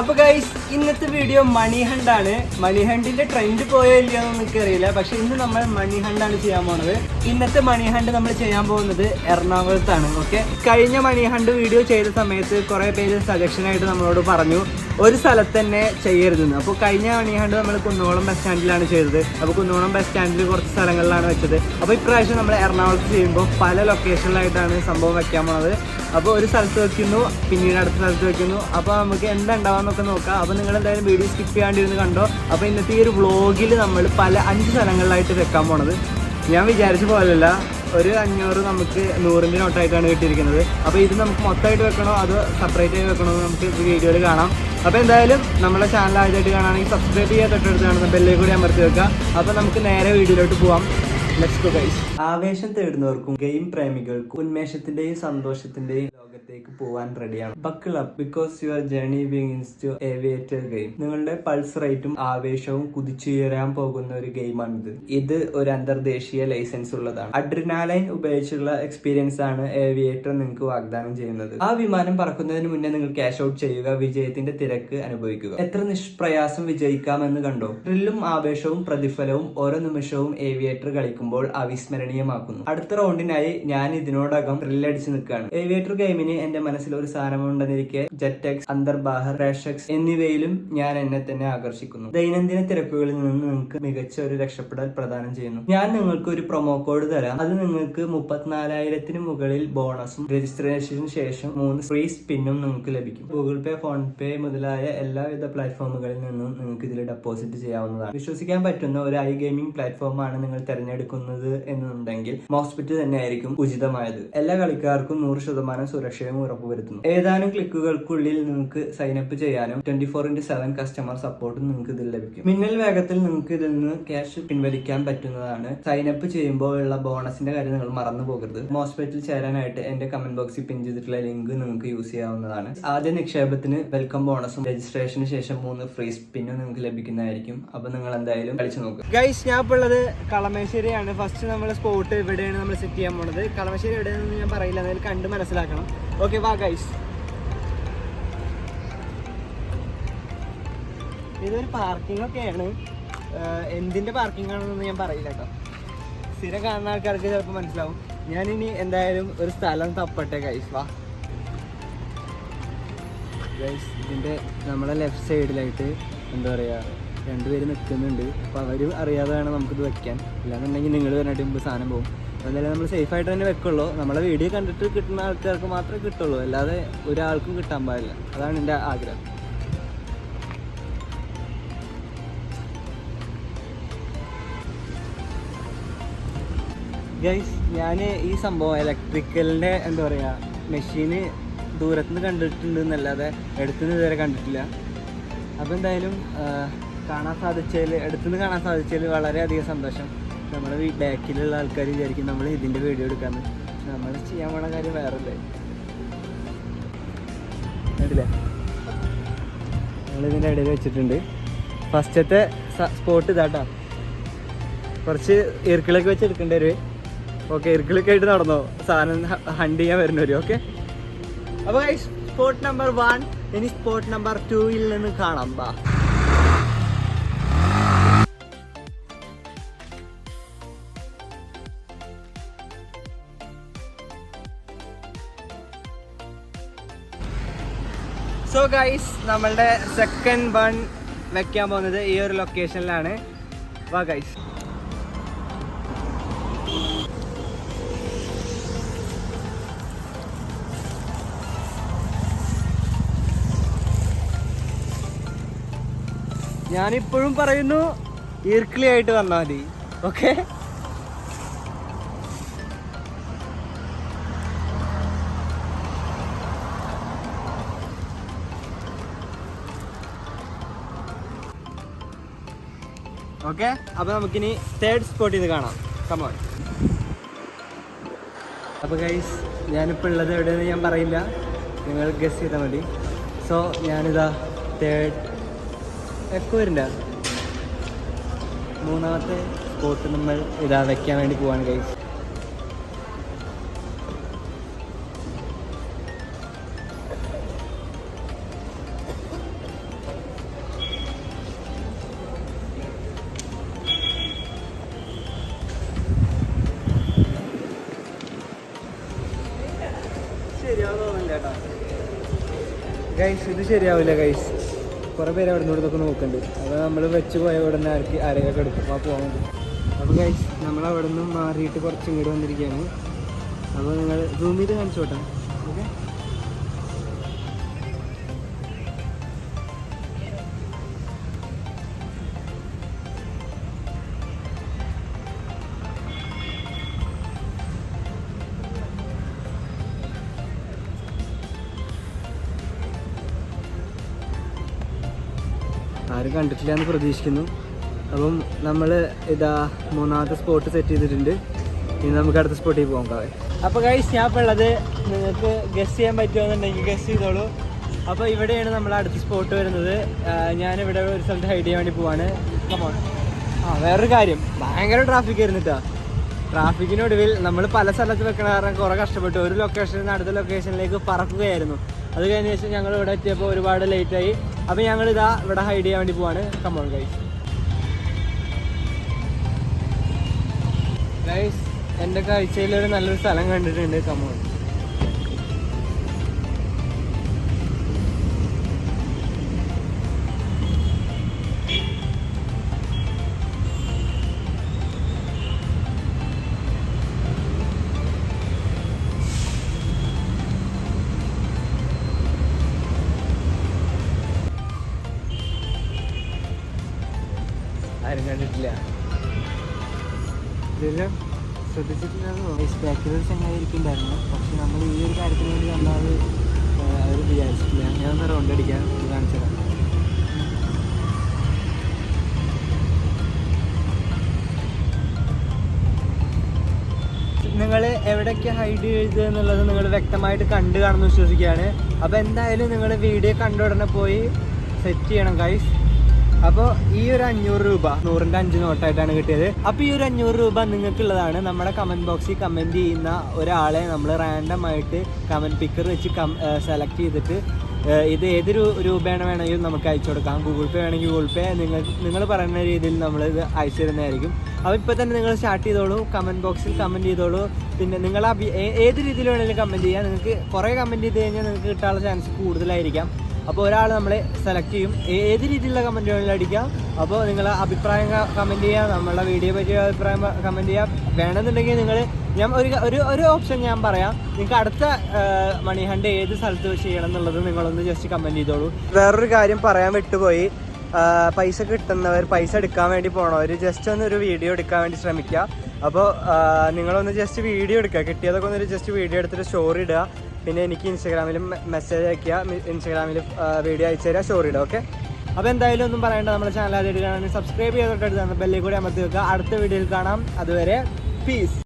അപ്പൊ ഗൈസ് ഇന്നത്തെ വീഡിയോ മണി ഹണ്ട് ആണ്. മണി ഹണ്ടിന്റെ ട്രെൻഡ് പോയോ ഇല്ലയോ എന്ന് എനിക്കറിയില്ല. പക്ഷെ ഇന്ന് നമ്മൾ മണി ഹണ്ടാണ് ചെയ്യാൻ പോകുന്നത്. ഇന്നത്തെ മണി ഹണ്ട് നമ്മൾ ചെയ്യാൻ പോകുന്നത് എറണാകുളത്താണ്. ഓക്കെ, കഴിഞ്ഞ മണി ഹണ്ട് വീഡിയോ ചെയ്ത സമയത്ത് കുറെ പേര് സജഷൻ ആയിട്ട് നമ്മളോട് പറഞ്ഞു ഒരു സ്ഥലത്ത് തന്നെ ചെയ്യരുതെന്ന്. അപ്പോൾ കഴിഞ്ഞ മണി ഹണ്ട് നമ്മൾ കുന്നോളം ബസ് സ്റ്റാൻഡിലാണ് ചെയ്തത്. അപ്പോൾ കുന്നോളം ബസ് സ്റ്റാൻഡിൽ കുറച്ച് സ്ഥലങ്ങളിലാണ് വെച്ചത്. അപ്പോൾ ഇപ്രാവശ്യം നമ്മൾ എറണാകുളത്ത് ചെയ്യുമ്പോൾ പല ലൊക്കേഷനിലായിട്ടാണ് സംഭവം വെക്കാൻ പോകുന്നത്. അപ്പോൾ ഒരു സ്ഥലത്ത് വെക്കുന്നു, പിന്നീട് അടുത്ത സ്ഥലത്ത് വെക്കുന്നു. അപ്പോൾ നമുക്ക് എന്താ ഉണ്ടാവാന്നൊക്കെ നോക്കാം. അപ്പോൾ നിങ്ങൾ എന്തായാലും വീഡിയോ സ്കിപ്പ് ചെയ്യാണ്ടിരുന്ന് കണ്ടോ. അപ്പോൾ ഇന്നത്തെ ഈ ഒരു വ്ളോഗിൽ നമ്മൾ 5 സ്ഥലങ്ങളിലായിട്ട് വെക്കാൻ പോണത്. ഞാൻ വിചാരിച്ച പോലെയല്ല, ഒരു 500 നമുക്ക് 100ൻ്റെ നോട്ടായിട്ടാണ് കിട്ടിയിരിക്കുന്നത്. അപ്പോൾ ഇത് നമുക്ക് മൊത്തമായിട്ട് വെക്കണോ അതോ സെപ്പറേറ്റ് ആയി വെക്കണോ നമുക്ക് ഈ വീഡിയോയിൽ കാണാം. അപ്പോൾ എന്തായാലും നമ്മുടെ ചാനൽ ആദ്യമായിട്ട് കാണുകയാണെങ്കിൽ സബ്സ്ക്രൈബ് ചെയ്യാൻ തൊട്ടടുത്ത് കാണുന്ന ബെല്ലിൽ കൂടി അമർത്തി വെക്കുക. അപ്പോൾ നമുക്ക് നേരെ വീഡിയോയിലോട്ട് പോവാം. Let's go guys. ആവേശം തേടുന്നവർക്കും ഗെയിം പ്രേമികൾക്കും ഉന്മേഷത്തിന്റെയും സന്തോഷത്തിന്റെയും ലോകത്തേക്ക് പോവാൻ റെഡിയാണ്. Buckle up because your journey begins to Aviator game. നിങ്ങളുടെ പൾസ് റേറ്റും ആവേശവും കുതിച്ചുയരാൻ പോകുന്ന ഒരു ഗെയിമാണിത്. ഇത് ഒരു അന്തർദേശീയ ലൈസൻസ് ഉള്ളതാണ്. അഡ്രിനാലൈൻ ഉപയോഗിച്ചുള്ള എക്സ്പീരിയൻസ് ആണ് ഏവിയേറ്റർ നിങ്ങൾക്ക് വാഗ്ദാനം ചെയ്യുന്നത്. ആ വിമാനം പറക്കുന്നതിന് മുന്നേ നിങ്ങൾ ക്യാഷ് ഔട്ട് ചെയ്യുക, വിജയത്തിന്റെ തിരക്ക് അനുഭവിക്കുക. എത്ര നിഷ്പ്രയാസം വിജയിക്കാമെന്ന് കണ്ടോ. ത്രില്ലും ആവേശവും പ്രതിഫലവും ഓരോ നിമിഷവും ഏവിയേറ്റർ കളിക്കും അവിസ്മരണീയമാക്കുന്നു. അടുത്ത റൗണ്ടിനായി ഞാൻ ഇതിനോടകം ത്രില്ലടിച്ച് നിൽക്കുകയാണ്. ഏവിയേറ്റർ ഗെയിമിന് എന്റെ മനസ്സിൽ ഒരു സ്ഥാനമുണ്ടെന്നിരിക്കെ ജെറ്റെക്സ്, അന്തർബാഹർ, റേഷെക്സ് എന്നിവയിലും ഞാൻ എന്നെ തന്നെ ആകർഷിക്കുന്നു. ദൈനംദിന തിരക്കുകളിൽ നിന്ന് നിങ്ങൾക്ക് മികച്ച ഒരു രക്ഷപ്പെടൽ പ്രദാനം ചെയ്യുന്നു. ഞാൻ നിങ്ങൾക്ക് ഒരു പ്രൊമോ കോഡ് തരാം. അത് നിങ്ങൾക്ക് 34,000 മുകളിൽ ബോണസും രജിസ്ട്രേഷന് ശേഷം 3 ഫ്രീ സ്പിന്നും നിങ്ങൾക്ക് ലഭിക്കും. ഗൂഗിൾ പേ, ഫോൺ പേ മുതലായ എല്ലാവിധ പ്ലാറ്റ്ഫോമുകളിൽ നിന്നും നിങ്ങൾക്ക് ഇതിൽ ഡെപ്പോസിറ്റ് ചെയ്യാവുന്നതാണ്. വിശ്വസിക്കാൻ പറ്റുന്ന ഒരു ഗെയിമിംഗ് പ്ലാറ്റ്ഫോമാണ് നിങ്ങൾ തിരഞ്ഞെടുക്കുന്നത് എന്നുണ്ടെങ്കിൽ മോസ്പിറ്റ് തന്നെയായിരിക്കും ഉചിതമായത്. എല്ലാ കളിക്കാർക്കും 100% സുരക്ഷയും ഉറപ്പുവരുത്തുന്നു. ഏതാനും ക്ലിക്കുകൾക്കുള്ളിൽ നിങ്ങൾക്ക് സൈനപ്പ് ചെയ്യാനും 24/7 കസ്റ്റമർ സപ്പോർട്ടും നിങ്ങൾക്ക് ഇതിൽ ലഭിക്കും. മിന്നൽ വേഗത്തിൽ നിങ്ങൾക്ക് ഇതിൽ നിന്ന് ക്യാഷ് പിൻവലിക്കാൻ പറ്റുന്നതാണ്. സൈനപ്പ് ചെയ്യുമ്പോൾ ഉള്ള ബോണസിന്റെ കാര്യം നിങ്ങൾ മറന്നു പോകരുത്. മോസ്പിറ്റിൽ ചേരാനായിട്ട് എന്റെ കമന്റ് ബോക്സിൽ പിൻ ചെയ്തിട്ടുള്ള ലിങ്ക് നിങ്ങൾക്ക് യൂസ് ചെയ്യാവുന്നതാണ്. ആദ്യ നിക്ഷേപത്തിന് വെൽക്കം ബോണസും രജിസ്ട്രേഷന് ശേഷം 3 ഫ്രീ സ്പിന്നും നിങ്ങൾക്ക് ലഭിക്കുന്നതായിരിക്കും. അപ്പൊ നിങ്ങൾ എന്തായാലും കളിച്ചു നോക്കുക. ഗൈസ്, ഞാൻ ഇപ്പോൾ ഉള്ളത് കളമശ്ശേരിയാണ്. ഫസ്റ്റ് നമ്മൾ സ്പോട്ട് എവിടെയാണ് നമ്മൾ സെറ്റ് ചെയ്യാൻ പോണത്. കളമശ്ശേരി എവിടെയാണെന്ന് ഞാൻ പറയില്ല, അതിൽ കണ്ട് മനസ്സിലാക്കണം. ഓക്കെ, വാ ഗൈസ്. ഇതൊരു പാർക്കിംഗ് ഒക്കെയാണ്. എന്തിന്റെ പാർക്കിംഗ് ആണെന്നൊന്നും ഞാൻ പറയില്ല കേട്ടോ. സ്ഥിരം കാണുന്ന ആൾക്കാർക്ക് ചിലപ്പോൾ മനസ്സിലാവും. ഞാനിനി എന്തായാലും ഒരു സ്ഥലം തപ്പട്ടെ ഗൈസ്. വാ ഗൈസ്, ഇതിൻ്റെ നമ്മളെ ലെഫ്റ്റ് സൈഡിലായിട്ട് എന്താ പറയുക, 2 പേര് നിൽക്കുന്നുണ്ട്. അപ്പോൾ അവർ അറിയാതെ വേണം നമുക്കിത് വെക്കാൻ. ഇല്ലാന്നുണ്ടെങ്കിൽ നിങ്ങൾ വരാനായിട്ട് മുമ്പ് സാധനം പോകും. എന്തായാലും നമ്മൾ സേഫായിട്ട് തന്നെ വെക്കുള്ളൂ. നമ്മളെ വീഡിയോ കണ്ടിട്ട് കിട്ടുന്ന ആൾക്കാർക്ക് മാത്രമേ കിട്ടുള്ളൂ, അല്ലാതെ ഒരാൾക്കും കിട്ടാൻ പാടില്ല. അതാണ് എൻ്റെ ആഗ്രഹം. ഗൈസ്, ഞാൻ ഈ സംഭവം ഇലക്ട്രിക്കലിൻ്റെ എന്താ പറയുക മെഷീന് ദൂരത്തുനിന്ന് കണ്ടിട്ടുണ്ട് എന്നല്ലാതെ അടുത്തുനിന്ന് ഇതുവരെ കണ്ടിട്ടില്ല. അപ്പോൾ എന്തായാലും അടുത്തുനിന്ന് കാണാൻ സാധിച്ചതിൽ വളരെയധികം സന്തോഷം. നമ്മുടെ ബാക്കിലുള്ള ആൾക്കാർ വിചാരിക്കും നമ്മൾ ഇതിൻ്റെ വീഡിയോ എടുക്കാമെന്ന്. നമ്മൾ ചെയ്യാൻ പോണ കാര്യം വേറല്ലേ. കണ്ടില്ലേ, നമ്മളിതിൻ്റെ ഇടയിൽ വെച്ചിട്ടുണ്ട്. ഫസ്റ്റത്തെ സ്പോട്ട് ഇതാട്ടോ. കുറച്ച് ഇർക്കിളൊക്കെ വെച്ച് എടുക്കേണ്ടി വരും. ഓക്കെ, ഇർക്കിളൊക്കെ ആയിട്ട് നടന്നോ സാധനം ഹണ്ട് ചെയ്യാൻ വരുന്നവർ. ഓക്കെ, അപ്പോൾ സ്പോട്ട് നമ്പർ 1 ഇനി സ്പോട്ട് നമ്പർ 2ൽ നിന്ന് കാണാം. ബാ. സോ ഗൈസ്, നമ്മളുടെ സെക്കൻഡ് 1 വെക്കാൻ പോകുന്നത് ഈ ഒരു ലൊക്കേഷനിലാണ്. വാ ഗൈസ്. ഞാനിപ്പോഴും പറയുന്നു, ഈർക്കിളി ആയിട്ട് വന്നാൽ മതി. Okay, okay. അപ്പോൾ നമുക്കിനി 3rd സ്പോട്ടിൽ നിന്ന് കാണാം. കമോൺ. അപ്പോൾ ഗൈസ്, ഞാനിപ്പോൾ ഉള്ളത് എവിടെയെന്ന് ഞാൻ പറയില്ല, നിങ്ങൾ ഗസ് ചെയ്താൽ മതി. സോ ഞാനിതാ 3rd എക്കോ വരില്ല, 3ാമത്തെ സ്പോട്ട് നമ്മൾ ഇതാ വെക്കാൻ വേണ്ടി പോവാണ് ഗൈസ്. ശരിയാവും തോന്നില്ല കേട്ടോ ഗൈസ്, ഇത് ശരിയാവില്ല ഗൈസ്. കുറേ പേര് അവിടെ നിന്ന് ഇതൊക്കെ നോക്കുന്നുണ്ട്. അപ്പോൾ നമ്മൾ വെച്ച് പോയ ഇവിടെ നിന്ന് ആരെയൊക്കെ എടുക്കും ആ പോകുന്നത്. അപ്പോൾ ഗൈസ് നമ്മൾ അവിടെ നിന്ന് മാറിയിട്ട് കുറച്ചും കൂടി വന്നിരിക്കുകയാണ്. അപ്പോൾ നിങ്ങൾ സൂം ചെയ്ത് കാണിച്ചോട്ടെ. ഓക്കെ, ആരും കണ്ടിട്ടില്ല എന്ന് പ്രതീക്ഷിക്കുന്നു. അപ്പം നമ്മൾ ഇതാ 3ാമത്തെ സ്പോട്ട് സെറ്റ് ചെയ്തിട്ടുണ്ട്. ഇനി നമുക്ക് അടുത്ത സ്പോട്ടിൽ പോകാം കാവേ. അപ്പോൾ ഗൈസ് ഞാൻ ഇപ്പോൾ ഉള്ളത് നിങ്ങൾക്ക് ഗസ് ചെയ്യാൻ പറ്റുമെന്നുണ്ടെങ്കിൽ ഗസ് ചെയ്തോളൂ. അപ്പോൾ ഇവിടെയാണ് നമ്മൾ അടുത്ത സ്പോട്ട് വരുന്നത്. ഞാനിവിടെ ഒരു സ്ഥലത്ത് ഹൈഡ് ചെയ്യാൻ വേണ്ടി പോവാണ്. കമോൺ. വേറൊരു കാര്യം, ഭയങ്കര ട്രാഫിക് ആയിരുന്നിട്ടാ. ട്രാഫിക്കിനൊടുവിൽ നമ്മൾ പല സ്ഥലത്ത് വെക്കണ കാരണം കുറേ കഷ്ടപ്പെട്ടു. ഒരു ലൊക്കേഷനിൽ നിന്ന് അടുത്ത ലൊക്കേഷനിലേക്ക് പറക്കുകയായിരുന്നു. അത് കഴിഞ്ഞ ശേഷം ഞങ്ങൾ ഇവിടെ എത്തിയപ്പോൾ ഒരുപാട് ലേറ്റായി. അപ്പോൾ ഞങ്ങളിതാ ഇവിടെ ഹൈഡ് ചെയ്യാൻ വേണ്ടി പോവാണ്. Come on guys. ഗൈസ് എൻ്റെ കാഴ്ചയിൽ ഒരു നല്ലൊരു സ്ഥലം കണ്ടിട്ടുണ്ട്. കമോൺ. ആരും കണ്ടിട്ടില്ല, ഇതെല്ലാം ശ്രദ്ധിച്ചിട്ടില്ലാന്നോ? ബാക്കിലൊരു ചങ്ങായിരിക്കുന്നുണ്ടായിരുന്നു. പക്ഷെ നമ്മൾ ഈ ഒരു കാര്യത്തിന് വേണ്ടി വന്നാൽ അവർ വിചാരിച്ചിട്ടില്ല. ഞാനൊന്ന് റൗണ്ട് അടിക്കാൻ കാണിച്ചതാണ്. നിങ്ങൾ എവിടെയൊക്കെ ഹൈഡ് ചെയ്ത് എന്നുള്ളത് നിങ്ങൾ വ്യക്തമായിട്ട് കണ്ടു കാണുമെന്ന് വിശ്വസിക്കുകയാണ്. അപ്പോൾ എന്തായാലും നിങ്ങൾ വീഡിയോ കണ്ട ഉടനെ പോയി സെറ്റ് ചെയ്യണം ഗൈസ്. അപ്പോൾ ഈ ഒരു 500 രൂപ 100ൻ്റെ 5 നോട്ടായിട്ടാണ് കിട്ടിയത്. അപ്പോൾ ഈ ഒരു 500 രൂപ നിങ്ങൾക്കുള്ളതാണ്. നമ്മുടെ കമൻറ്റ് ബോക്സിൽ കമൻറ്റ് ചെയ്യുന്ന ഒരാളെ നമ്മൾ റാൻഡം ആയിട്ട് കമൻറ്റ് പിക്കർ വെച്ച് സെലക്ട് ചെയ്തിട്ട് ഇത് ഏത് രൂപയാണ് വേണമെങ്കിലും നമുക്ക് അയച്ചു കൊടുക്കാം. ഗൂഗിൾ പേ വേണമെങ്കിൽ ഗൂഗിൾ പേ, നിങ്ങൾ പറയുന്ന രീതിയിൽ നമ്മളിത് അയച്ചു തരുന്നതായിരിക്കും. അപ്പോൾ ഇപ്പോൾ തന്നെ നിങ്ങൾ സ്റ്റാർട്ട് ചെയ്തോളൂ, കമൻറ്റ് ബോക്സിൽ കമൻറ്റ് ചെയ്തോളൂ. പിന്നെ നിങ്ങൾ ഏത് രീതിയിൽ വേണമെങ്കിലും കമൻറ്റ് ചെയ്യാം. നിങ്ങൾക്ക് കുറേ കമൻറ്റ് ചെയ്ത് കഴിഞ്ഞാൽ നിങ്ങൾക്ക് കിട്ടാനുള്ള ചാൻസ് കൂടുതലായിരിക്കാം. അപ്പോൾ ഒരാൾ നമ്മളെ സെലക്ട് ചെയ്യും. ഏത് രീതിയിലുള്ള കമൻറ്റ് വേണമെങ്കിലും അടിക്കാം. അപ്പോൾ നിങ്ങൾ അഭിപ്രായം കമൻറ്റ് ചെയ്യുക, നമ്മളുടെ വീഡിയോ പറ്റിയ അഭിപ്രായം കമൻറ്റ് ചെയ്യുക. വേണമെന്നുണ്ടെങ്കിൽ നിങ്ങൾ ഞാൻ ഒരു ഓപ്ഷൻ ഞാൻ പറയാം. നിങ്ങൾക്ക് അടുത്ത മണി ഹണ്ട് ഏത് സ്ഥലത്ത് ചെയ്യണം എന്നുള്ളത് നിങ്ങളൊന്ന് ജസ്റ്റ് കമൻറ്റ് ചെയ്തോളൂ. വേറൊരു കാര്യം പറയാൻ വിട്ടുപോയി. പൈസ കിട്ടുന്നവർ, പൈസ എടുക്കാൻ വേണ്ടി പോകണവർ ജസ്റ്റ് ഒരു വീഡിയോ എടുക്കാൻ വേണ്ടി ശ്രമിക്കുക. അപ്പോൾ നിങ്ങളൊന്ന് ജസ്റ്റ് വീഡിയോ എടുക്കുക. കിട്ടിയതൊക്കെ ഒന്ന് ജസ്റ്റ് വീഡിയോ എടുത്തിട്ട് സ്റ്റോറി ഇടുക. പിന്നെ എനിക്ക് ഇൻസ്റ്റാഗ്രാമിലും മെസ്സേജ് അയയ്ക്കുക. ഇൻസ്റ്റാഗ്രാമിൽ വീഡിയോ അയച്ചു തരിക, സ്റ്റോറി ഇടുക. ഓക്കെ, അപ്പോൾ എന്തായാലും ഒന്നും പറയേണ്ട. നമ്മുടെ ചാനൽ ആദ്യമായിട്ട് കാണാൻ സബ്സ്ക്രൈബ് ചെയ്തിട്ട് ബെല്ലിൽ കൂടി അമർത്തി വെക്കുക. അടുത്ത വീഡിയോയിൽ കാണാം. അതുവരെ പീസ്.